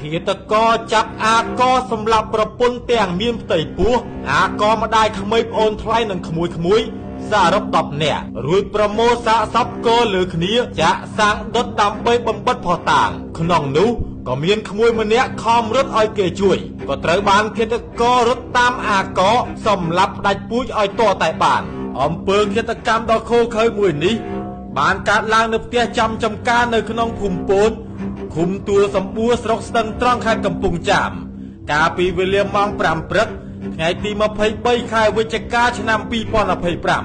ឃាតករចាប់អាកសម្រាប់ប្រពន្ធទាំងមានផ្ទៃពោះអាកម្ដាយក្មេកប្អូនថ្លៃនិងក្មួយសរុប10នាក់រួចប្រមូលសាកសពកលើគ្នាចាក់សាំងដុតដើម្បីបំបិតផោះតាងក្នុងនោះក៏មានក្មួយម្នាក់ខំរត់ឲ្យគេជួយក៏ត្រូវបានឃាតកររត់តាមអាកសម្រាប់ផ្ដាច់ពូជឲ្យតតែបានអំពើឃាតកម្មដ៏ឃោរឃៅមួយនេះបានកើតឡើងនៅផ្ទះចំការនៅក្នុងភូមិពូនឃុំទួលសម្បួរស្រុកស្ទឹងត្រង់ខេត្តកំពង់ចាមកាលពីវេលាម៉ោង 5 ព្រឹកថ្ងៃទី 23 ខែវិច្ឆិកាឆ្នាំ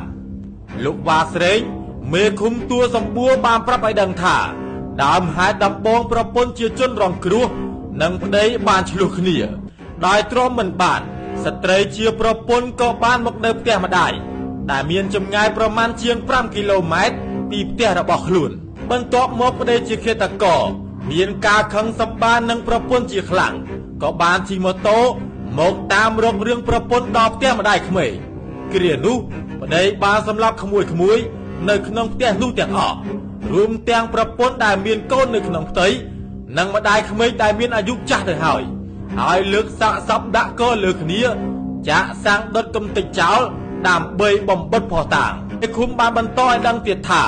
2025 លោកវ៉ាស្រេងមេឃុំទួលសម្បួរបានប្រាប់ឲ្យដឹងថាដើមហេតុដំបងប្រពន្ធជាជនរងគ្រោះនិងប្តីបានឆ្លោះគ្នាដោយទ្រាំមិនបានស្ត្រីជាប្រពន្ធក៏បានមកនៅផ្ទះម្ដាយដែលមានចម្ងាយប្រមាណជាង 5 គីឡូម៉ែត្រពីផ្ទះរបស់ខ្លួនបន្ទាប់មកប្តីជាឃាតករមានការខឹងសម្បារនឹងប្រពន្ធជាខ្លាំងក៏បានជិះម៉ូតូមកតាមរករឿងប្រពន្ធដល់ផ្ទះម្ដាយក្មេងគ្រានោះប្តីបានសម្លាប់ក្មួយនៅក្នុងផ្ទះនោះទាំងអស់រួមទាំងប្រពន្ធដែលមានកូននៅក្នុងផ្ទៃនិងម្ដាយក្មេងដែលមានអាយុចាស់ទៅហើយលើកសាកសពដាក់កលើគ្នាចាក់សាំងដុតកំទេចចោលដើម្បីបំបិតផោះតាងឯឃុំបានបន្តឲ្យដឹងទៀតថា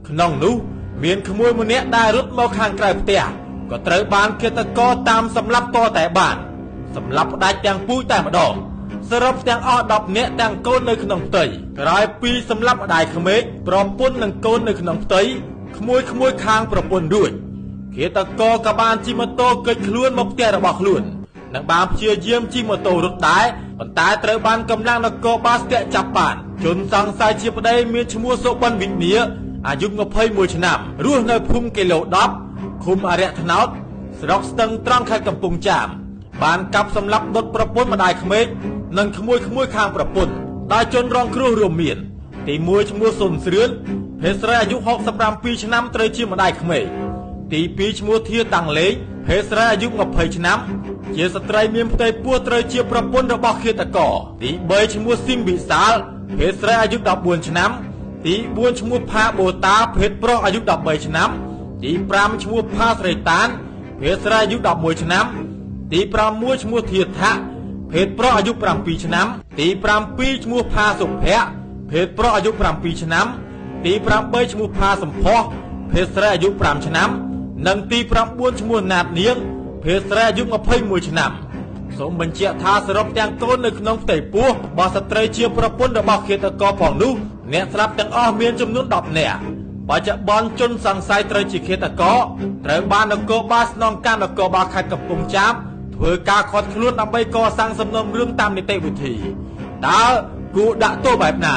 ក្នុងនោះមានក្មួយម្នាក់ដែលរត់មកខាងក្រៅផ្ទះក៏ត្រូវបានឃាតករតាមសម្លាប់តតែបានសម្លាប់ផ្ដាច់ទាំងពូជតែម្ដងសរុបទាំងអស់10នាក់ទាំងកូននៅក្នុងផ្ទៃក្រោយពីសម្លាប់ម្ដាយក្មេកប្រពន្ធនិងកូននៅក្នុងផ្ទៃក្មួយខាងប្រពន្ធរួចឃាតករក៏បានជិះម៉ូតូគេចខ្លួនមកផ្ទះរបស់ខ្លួននិងបានព្យាយាមជិះម៉ូតូរត់ដែរប៉ុន្តែត្រូវបានកម្លាំងនគរបាលស្ទាក់ចាប់បានជនសង្ស័យជាប្តីមានឈ្មោះសុបិនវិញ្ញាអាយុ21ឆ្នាំរស់នៅភូមិគីឡូ10ឃុំអរិយថ្នោតស្រុកស្ទឹងត្រង់ខេត្តកំពង់ចាមបានកាប់សម្លាប់ដុតប្រពន្ធម្ដាយក្មេកនិងក្មួយខាងប្រពន្ធដោយជនរងគ្រោះរួមមានទី1ឈ្មោះសុនស្រឿនភេទស្រីអាយុ67ឆ្នាំត្រូវជាម្ដាយក្មេកទី2ឈ្មោះធាតាំងលេងភេទស្រីអាយុ20ឆ្នាំជាស្ត្រីមានផ្ទៃពោះត្រូវជាប្រពន្ធរបស់ឃាតករទី3ឈ្មោះស៊ីមវិសាលភេទស្រីអាយុ14ឆ្នាំទី4ឈ្មោះផាបូតាភេទប្រុសអាយុ13ឆ្នាំទី5ឈ្មោះផាស្រីតានភេទស្រីអាយុ11ឆ្នាំទី6ឈ្មោះធាថៈភេទប្រុសអាយុ7ឆ្នាំទី7ឈ្មោះផាសុភ័ក្រភេទប្រុសអាយុ7ឆ្នាំទី8ឈ្មោះផាសំផស្សភេទស្រីអាយុ5ឆ្នាំនិងទី9ឈ្មោះណាតនាងភេទស្រីអាយុ21ឆ្នាំសូមបញ្ជាក់ថាសរុបទាំងកូននៅក្នុងផ្ទៃពោះរបស់ស្ត្រីជាប្រពន្ធរបស់ឃាតករផងនោះអ្នកស្លាប់ទាំងអស់មានចំនួន10នាក់បច្ចុប្បន្នជនសង្ស័យត្រូវជាឃាតករត្រូវបាននគរបាលស្នងការនគរបាលខេត្តកំពង់ចាមធ្វើការឃាត់ខ្លួនដើម្បីកសាងសំណុំរឿងតាមនីតិវិធីតើគួរដាក់ទោសបែបណា